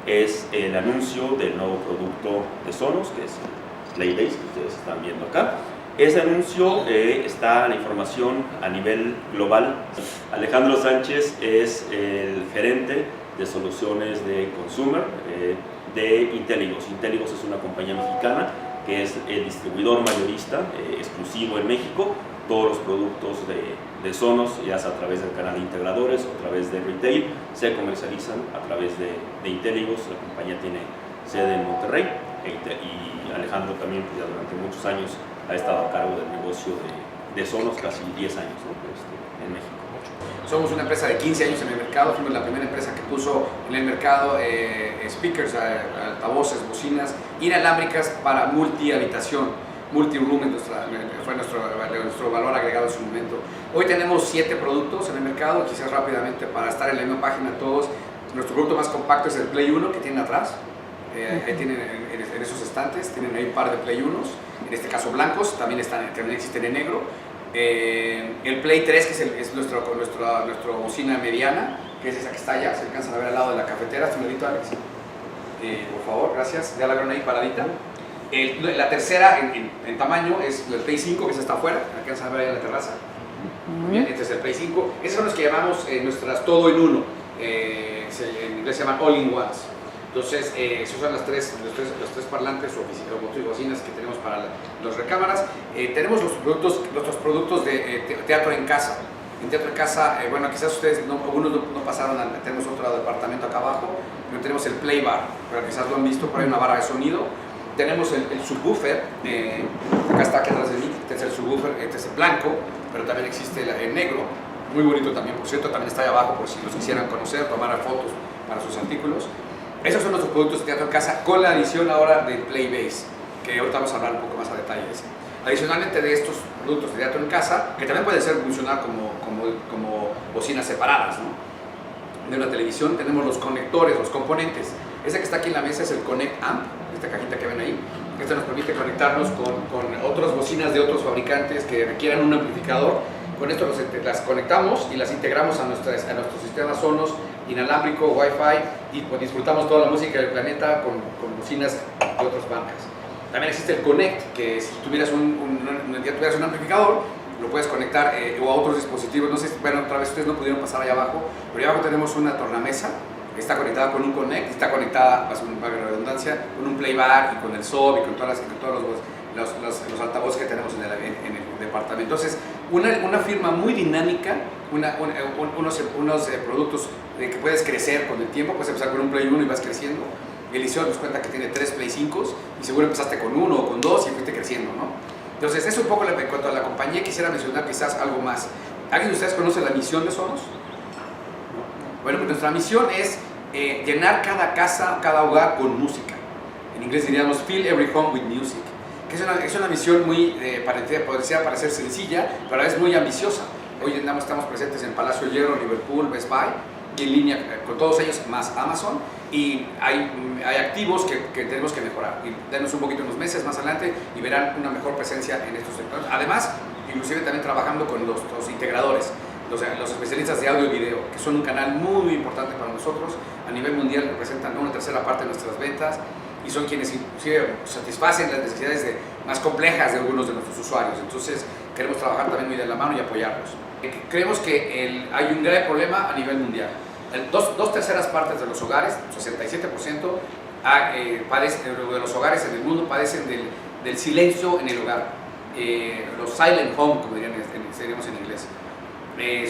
Es el anuncio del nuevo producto de Sonos, que es el Playbase, que ustedes están viendo acá. Ese anuncio está la información a nivel global. Alejandro Sánchez es el gerente de soluciones de consumer de Intelligos. Intelligos es una compañía mexicana que es el distribuidor mayorista exclusivo en México. Todos los productos de Sonos, ya sea a través del canal de integradores o a través de retail, se comercializan a través de Intelligos. La compañía tiene sede en Monterrey y Alejandro también, pues, ya durante muchos años ha estado a cargo del negocio de Sonos, casi 10 años, ¿no? En México. Somos una empresa de 15 años en el mercado, fuimos la primera empresa que puso en el mercado speakers, altavoces, bocinas inalámbricas para multi-habitación, multi-room, fue nuestro valor agregado en su momento. Hoy tenemos 7 productos en el mercado, quizás rápidamente para estar en la misma página todos. Nuestro producto más compacto es el Play 1 que tienen atrás, ahí tienen en esos estantes, tienen ahí un par de Play 1s, en este caso blancos, también existen en negro. El Play 3, que es nuestra bocina mediana, que es esa que está allá, se alcanza a ver al lado de la cafetera. ¿Tu dedito, Alex? Por favor, gracias. Ya la vieron ahí paradita. La tercera en tamaño es el Play 5, que se está afuera, alcanzan a ver ahí en la terraza. Bien, este es el Play 5. Esos son los que llamamos nuestras todo en uno. En inglés se llaman all-in-ones. Entonces, esos son los tres parlantes o bocinas que tenemos para las recámaras. Tenemos nuestros productos de teatro en casa. En teatro en casa, bueno, quizás ustedes algunos no pasaron, tenemos otro departamento acá abajo, pero tenemos el play bar, pero quizás lo han visto, por ahí una barra de sonido. Tenemos el subwoofer, acá está aquí atrás de mí, este es el subwoofer, este es el blanco, pero también existe el negro, muy bonito también, por cierto, también está ahí abajo por si los quisieran conocer, tomar fotos para sus artículos. Esos son nuestros productos de teatro en casa, con la adición ahora del Playbase, que ahorita vamos a hablar un poco más a detalle de eso. Adicionalmente de estos productos de teatro en casa, que también pueden funcionar como bocinas separadas, ¿no? De una televisión, tenemos los conectores, los componentes. Este que está aquí en la mesa es el Connect Amp, esta cajita que ven ahí. Este nos permite conectarnos con otras bocinas de otros fabricantes que requieran un amplificador. Con esto las conectamos y las integramos a nuestro sistema Sonos inalámbrico, Wi-Fi, y pues disfrutamos toda la música del planeta con bocinas de otras marcas. También existe el Connect, que si tuvieras un amplificador, lo puedes conectar o a otros dispositivos. No sé, bueno, otra vez ustedes no pudieron pasar allá abajo, pero allá abajo tenemos una tornamesa que está conectada con un Connect, está conectada, para la redundancia, con un Play Bar y con el SOB y con todos los altavoces que tenemos en el departamento. Entonces, una firma muy dinámica, unos productos que puedes crecer con el tiempo. Puedes empezar con un Play 1 y vas creciendo. Eliseo nos cuenta que tiene 3 Play 5s y seguro empezaste con 1 o con 2 y fuiste creciendo, ¿no? Entonces, eso un poco en cuanto a la compañía. Quisiera mencionar quizás algo más. ¿Alguien de ustedes conoce la misión de Sonos? Bueno, pues nuestra misión es llenar cada casa, cada hogar con música. En inglés diríamos fill every home with music. Que es una misión muy, podría parecer sencilla, pero a la vez muy ambiciosa. Hoy estamos presentes en Palacio de Hierro, Liverpool, Best Buy, y en línea con todos ellos, más Amazon, y hay activos que tenemos que mejorar. Y denos un poquito unos meses más adelante y verán una mejor presencia en estos sectores. Además, inclusive también trabajando con los integradores, los especialistas de audio y video, que son un canal muy importante para nosotros. A nivel mundial representan una tercera parte de nuestras ventas y son quienes inclusive satisfacen las necesidades más complejas de algunos de nuestros usuarios. Entonces queremos trabajar también muy de la mano y apoyarlos. Creemos que hay un grave problema a nivel mundial. Dos terceras partes de los hogares, 67%, de los hogares en el mundo padecen del silencio en el hogar. Los silent home, como diríamos en inglés.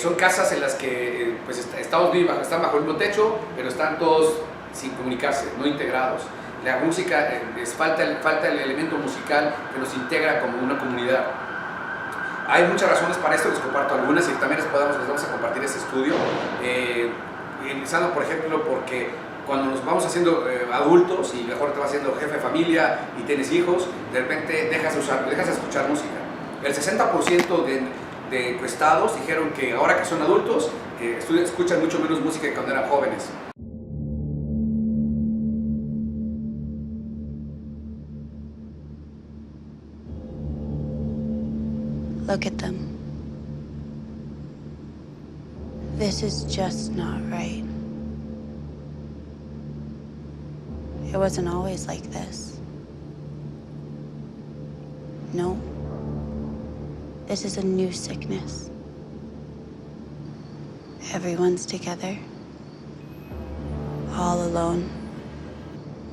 Son casas en las que pues, están bajo el mismo techo, pero están todos sin comunicarse, no integrados. La música, falta el elemento musical que nos integra como una comunidad. Hay muchas razones para esto, les comparto algunas y también les vamos a compartir este estudio. Empezando, por ejemplo, porque cuando nos vamos haciendo adultos y mejor te vas haciendo jefe de familia y tienes hijos, de repente dejas de escuchar música. El 60% de encuestados dijeron que ahora que son adultos, escuchan mucho menos música que cuando eran jóvenes. Look at them. This is just not right. It wasn't always like this. No. This is a new sickness. Everyone's together. All alone.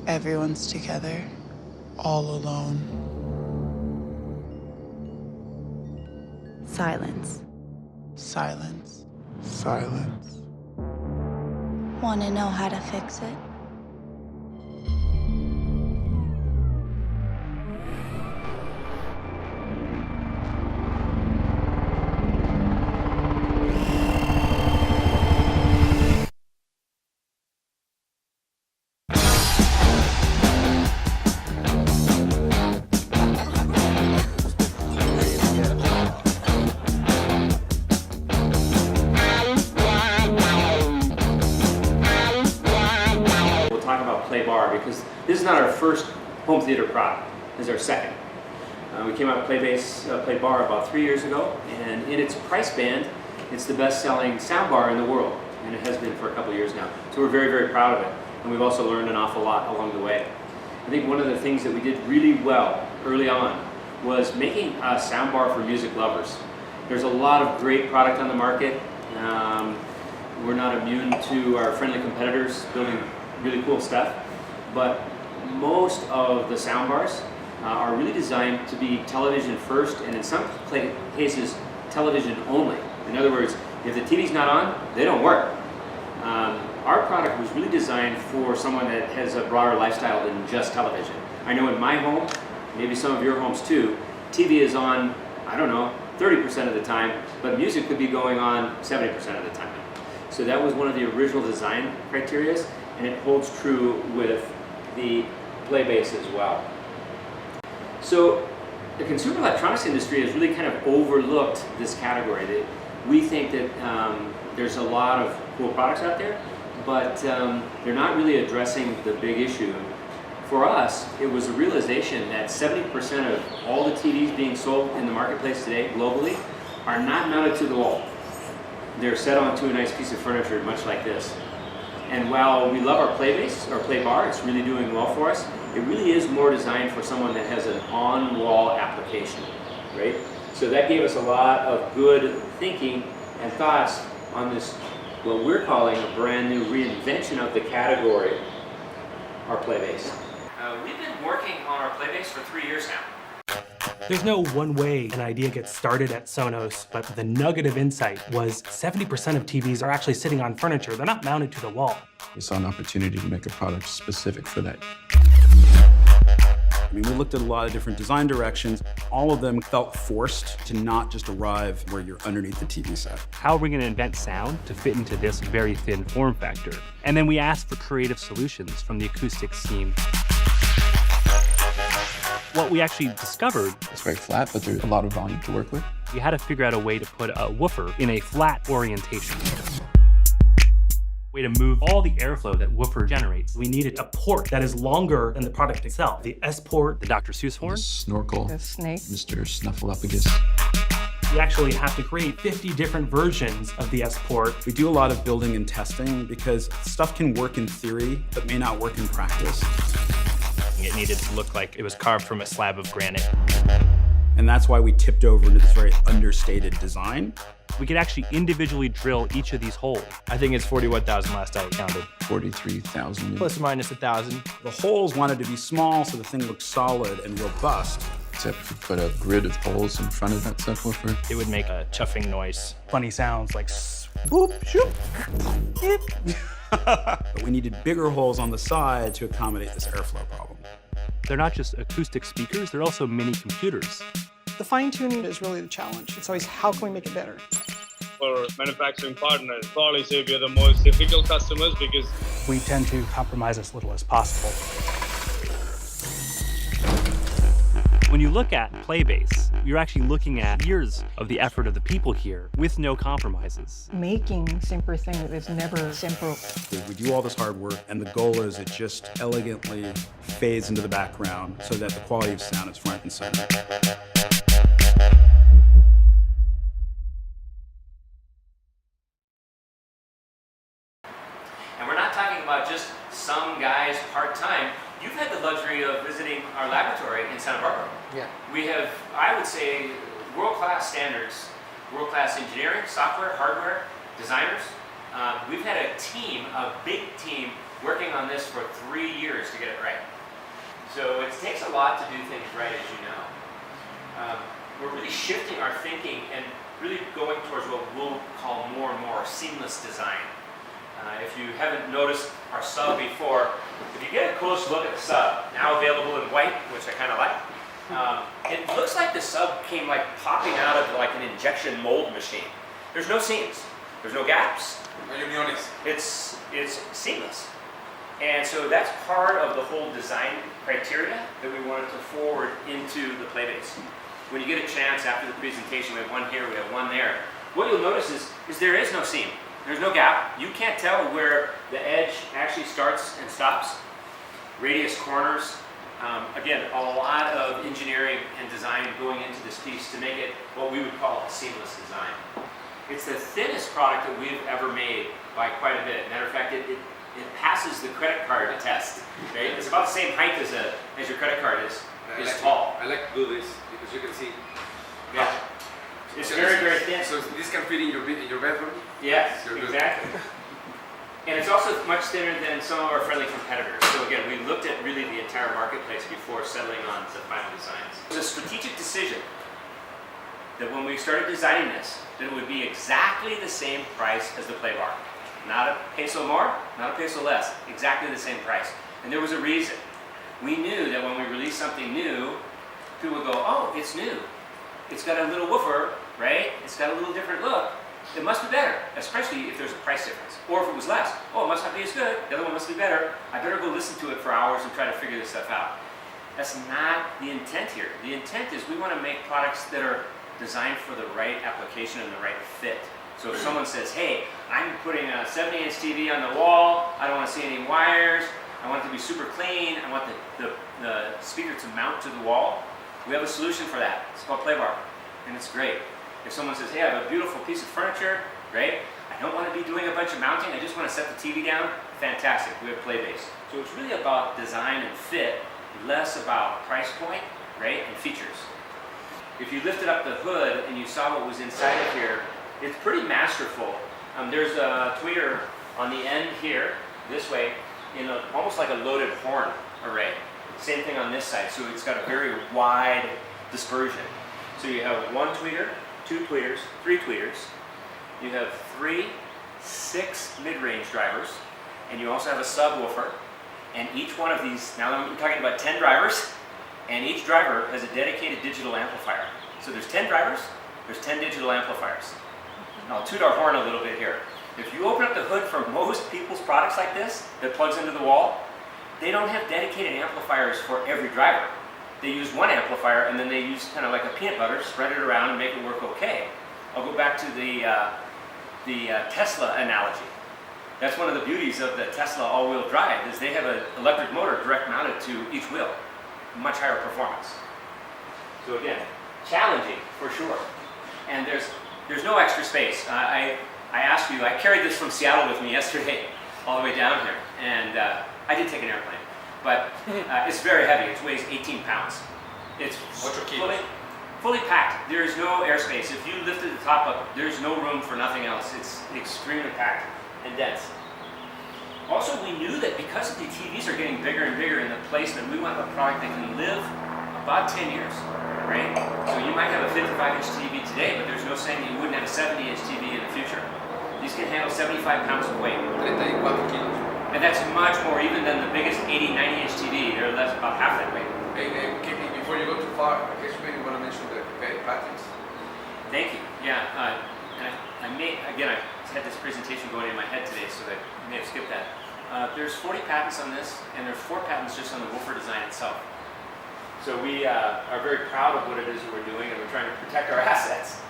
Everyone's together, all alone. Silence. Silence. Silence. Want to know how to fix it? Because this is not our first home theater product. This is our second. We came out with Play Bar about 3 years ago, and in its price band, it's the best-selling soundbar in the world, and it has been for a couple of years now. So we're very, very proud of it, and we've also learned an awful lot along the way. I think one of the things that we did really well early on was making a soundbar for music lovers. There's a lot of great product on the market. We're not immune to our friendly competitors building really cool stuff. But most of the soundbars are really designed to be television first, and in some cases, television only. In other words, if the TV's not on, they don't work. Our product was really designed for someone that has a broader lifestyle than just television. I know in my home, maybe some of your homes too, TV is on, I don't know, 30% of the time, but music could be going on 70% of the time. So that was one of the original design criteria, and it holds true with the Playbase as well. So the consumer electronics industry has really kind of overlooked this category. We think that there's a lot of cool products out there, but they're not really addressing the big issue. For us, it was a realization that 70% of all the TVs being sold in the marketplace today globally are not mounted to the wall. They're set onto a nice piece of furniture, much like this. And while we love our Playbase, our Play Bar, it's really doing well for us, it really is more designed for someone that has an on-wall application, right? So that gave us a lot of good thinking and thoughts on this, what we're calling a brand new reinvention of the category, our Playbase. We've been working on our Playbase for 3 years now. There's no one way an idea gets started at Sonos, but the nugget of insight was 70% of TVs are actually sitting on furniture. They're not mounted to the wall. We saw an opportunity to make a product specific for that. I mean, we looked at a lot of different design directions. All of them felt forced to not just arrive where you're underneath the TV set. How are we going to invent sound to fit into this very thin form factor? And then we asked for creative solutions from the acoustics team. What we actually discovered, It's very flat, but there's a lot of volume to work with. we had to figure out a way to put a woofer in a flat orientation. Way to move all the airflow that woofer generates. We needed a port that is longer than the product itself. The S port, The Dr. Seuss horn. The snorkel, The snake. Mr. Snuffleupagus. we actually have to create 50 different versions of the S port. We do a lot of building and testing because stuff can work in theory, but may not work in practice. It needed to look like it was carved from a slab of granite. And that's why we tipped over into this very understated design. We could actually individually drill each of these holes. I think it's 41,000 last I counted. 43,000. Plus or minus 1,000. The holes wanted to be small so the thing looked solid and robust. Except if you put a grid of holes in front of that subwoofer. It would make a chuffing noise. Funny sounds like swoop, shoop, beep. But we needed bigger holes on the side to accommodate this airflow problem. They're not just acoustic speakers, they're also mini computers. The fine-tuning is really the challenge. It's always, how can we make it better? For manufacturing partners, probably say we are the most difficult customers because We tend to compromise as little as possible. When you look at Playbase, you're actually looking at years of the effort of the people here with no compromises. Making simple thing that is never simple. We do all this hard work, and the goal is it just elegantly fades into the background so that the quality of sound is front and center. And we're not talking about just some guy's hard time, you've had the luxury of visiting our laboratory in Santa Barbara. Yeah. We have, I would say, world-class standards, world-class engineering, software, hardware, designers. We've had a team, a big team, working on this for 3 years to get it right. So it takes a lot to do things right, as you know. We're really shifting our thinking and really going towards what we'll call more and more seamless design. If you haven't noticed our sub before, if you get a close look at the sub, now available in white, which I kind of like, it looks like the sub came like popping out of like an injection mold machine. There's no seams, there's no gaps. It's seamless. And so that's part of the whole design criteria that we wanted to forward into the Playbase. When you get a chance after the presentation, we have one here, we have one there. What you'll notice is there is no seam. There's no gap. You can't tell where the edge actually starts and stops. Radius corners. Again, a lot of engineering and design going into this piece to make it what we would call a seamless design. It's the thinnest product that we've ever made by quite a bit. Matter of fact, it passes the credit card test. Right? It's about the same height as your credit card is tall. I like to do this because you can see. Yeah. It's very, very thin. So this can fit in your bedroom? Yes, exactly. And it's also much thinner than some of our friendly competitors. So again, we looked at really the entire marketplace before settling on the final designs. It was a strategic decision that when we started designing this, that it would be exactly the same price as the Playbar. Not a peso more, not a peso less, exactly the same price. And there was a reason. We knew that when we released something new, people would go, oh, it's new. It's got a little woofer, right? It's got a little different look. It must be better, especially if there's a price difference. Or if it was less. Oh, it must not be as good. The other one must be better. I better go listen to it for hours and try to figure this stuff out. That's not the intent here. The intent is we want to make products that are designed for the right application and the right fit. So if someone says, hey, I'm putting a 70-inch TV on the wall, I don't want to see any wires, I want it to be super clean, I want the speaker to mount to the wall, we have a solution for that. It's called Playbar, and it's great. If someone says, hey, I have a beautiful piece of furniture, great, I don't want to be doing a bunch of mounting, I just want to set the TV down, fantastic, we have Playbase. So it's really about design and fit, less about price point, right, and features. If you lifted up the hood and you saw what was inside of here, it's pretty masterful. There's a tweeter on the end here, this way, in almost like a loaded horn array. Same thing on this side, so it's got a very wide dispersion. So you have one tweeter, two tweeters, three tweeters. You have 6 mid-range drivers, and you also have a subwoofer. And each one of these, now I'm talking about 10 drivers, and each driver has a dedicated digital amplifier. So there's 10 drivers, there's 10 digital amplifiers. Now I'll toot our horn a little bit here. If you open up the hood for most people's products like this, that plugs into the wall, they don't have dedicated amplifiers for every driver. They use one amplifier and then they use kind of like a peanut butter, spread it around and make it work okay. I'll go back to the Tesla analogy. That's one of the beauties of the Tesla all-wheel drive is they have an electric motor direct mounted to each wheel. Much higher performance. So again, challenging for sure. And there's no extra space. I asked you, I carried this from Seattle with me yesterday all the way down here. And I did take an airplane. But it's very heavy. It weighs 18 pounds. It's fully packed. There is no airspace. If you lifted the top up, there's no room for nothing else. It's extremely packed and dense. Also, we knew that because the TVs are getting bigger and bigger in the placement, we want a product that can live about 10 years, right? So you might have a 55-inch TV today, but there's no saying that you wouldn't have a 70-inch TV in the future. These can handle 75 pounds of weight. 34 kilos. And that's much more even than the biggest 80, 90-inch TV. They're less about half that weight. Hey, before you go too far, I guess maybe you want to mention the patents. Thank you. Yeah, and I had this presentation going in my head today, so that I may have skipped that. There's 40 patents on this, and there's 4 patents just on the woofer design itself. So we are very proud of what it is that we're doing, and we're trying to protect our assets.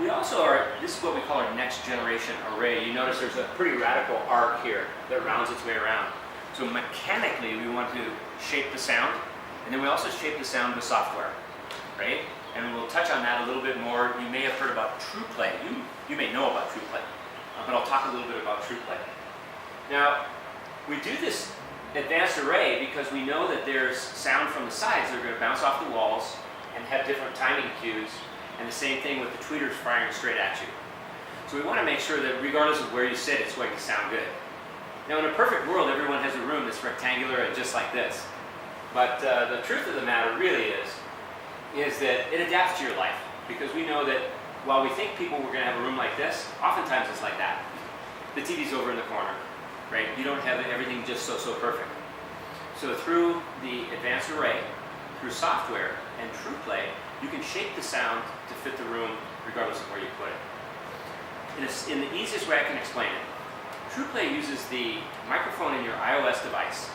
We also this is what we call our next generation array. You notice there's a pretty radical arc here that rounds its way around. So mechanically, we want to shape the sound, and then we also shape the sound with software, right? And we'll touch on that a little bit more. You may have heard about TruePlay. You may know about TruePlay, but I'll talk a little bit about TruePlay. Now, we do this advanced array because we know that there's sound from the sides that are going to bounce off the walls and have different timing cues, and the same thing with the tweeters firing straight at you. So we want to make sure that regardless of where you sit, it's going to sound good. Now in a perfect world, everyone has a room that's rectangular and just like this. But the truth of the matter really is that it adapts to your life, because we know that while we think people were going to have a room like this, oftentimes it's like that. The TV's over in the corner, right? You don't have everything just so perfect. So through the advanced array, through software and TruePlay, you can shape the sound to fit the room regardless of where you put it. In the easiest way I can explain it, TruePlay uses the microphone in your iOS device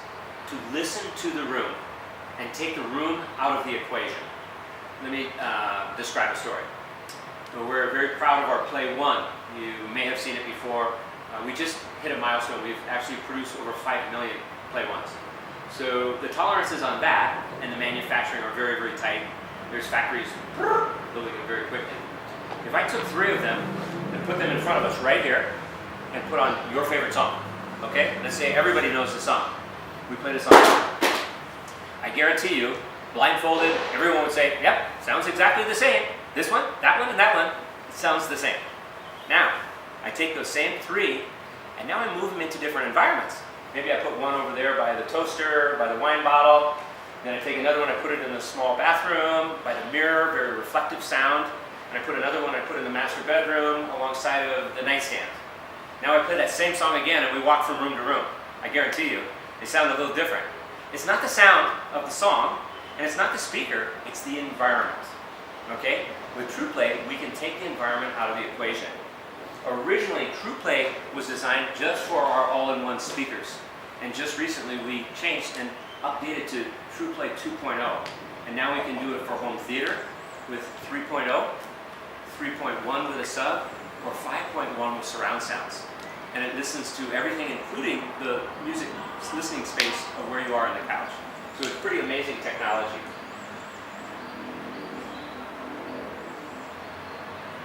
to listen to the room and take the room out of the equation. Let me describe a story. So we're very proud of our Play 1. You may have seen it before. We just hit a milestone. We've actually produced over 5 million Play 1s. So the tolerances on that and the manufacturing are very tight. There's factories building them very quickly. If I took 3 of them and put them in front of us right here and put on your favorite song, okay? Let's say everybody knows the song. We play the song. I guarantee you, blindfolded, everyone would say, yep, sounds exactly the same. This one, and that one, it sounds the same. Now, I take those same 3 and now I move them into different environments. Maybe I put one over there by the toaster, by the wine bottle. Then I take another one, I put it in the small bathroom, by the mirror, very reflective sound. And I put another one, I put in the master bedroom alongside of the nightstand. Now I play that same song again and we walk from room to room. I guarantee you, they sound a little different. It's not the sound of the song, and it's not the speaker, it's the environment. Okay? With TruePlay, we can take the environment out of the equation. Originally, TruePlay was designed just for our all-in-one speakers. And just recently we changed and updated to TruePlay 2.0. And now we can do it for home theater with 3.0, 3.1 with a sub, or 5.1 with surround sounds. And it listens to everything, including the music listening space of where you are on the couch. So it's pretty amazing technology.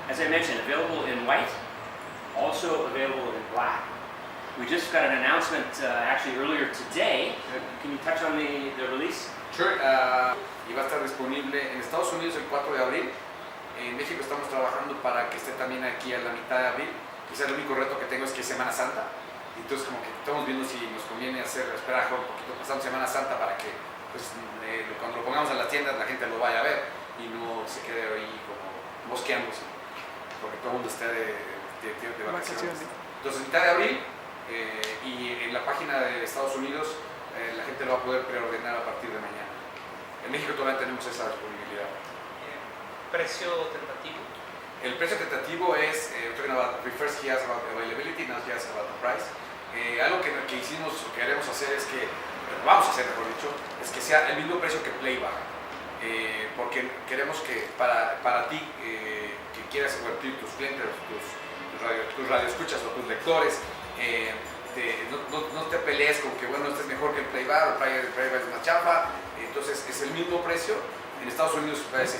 As I mentioned, available in white, also available in black. We just got an announcement actually earlier today. Can you touch on the release? Sure. Y va a estar disponible en Estados Unidos el 4 de abril. En México estamos trabajando para que esté también aquí a la mitad de abril. Quizá el único reto que tengo es que es Semana Santa. Entonces como que estamos viendo si nos conviene esperar un poquito pasando Semana Santa para que pues, cuando lo pongamos en las tiendas la gente lo vaya a ver y no se quede ahí como mosqueándose, porque todo el mundo está de vacaciones. Entonces mitad de abril y en la página de Estados Unidos la gente lo va a poder preordenar a partir de mañana. En México todavía tenemos esa disponibilidad. ¿Precio tentativo? El precio tentativo es, first he asked about availability, now he asked about the price. Algo que hicimos, o que queremos hacer es que, vamos a hacer mejor dicho, es que sea el mismo precio que Playback. Porque queremos que para ti que quieras convertir tus clientes, tus radioescuchas o tus lectores, no te pelees con que bueno, este es mejor que el Playback, el Playback es una chafa. Entonces es el mismo precio. En Estados Unidos vale $699.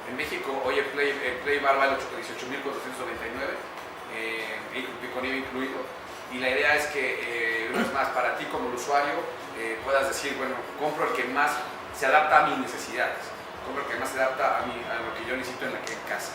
En México hoy el Playbar vale $18,499, con IVA incluido. Y la idea es que, una vez más, para ti como usuario puedas decir, bueno, compro el que más se adapta a mis necesidades, compro el que más se adapta a lo que yo necesito en casa.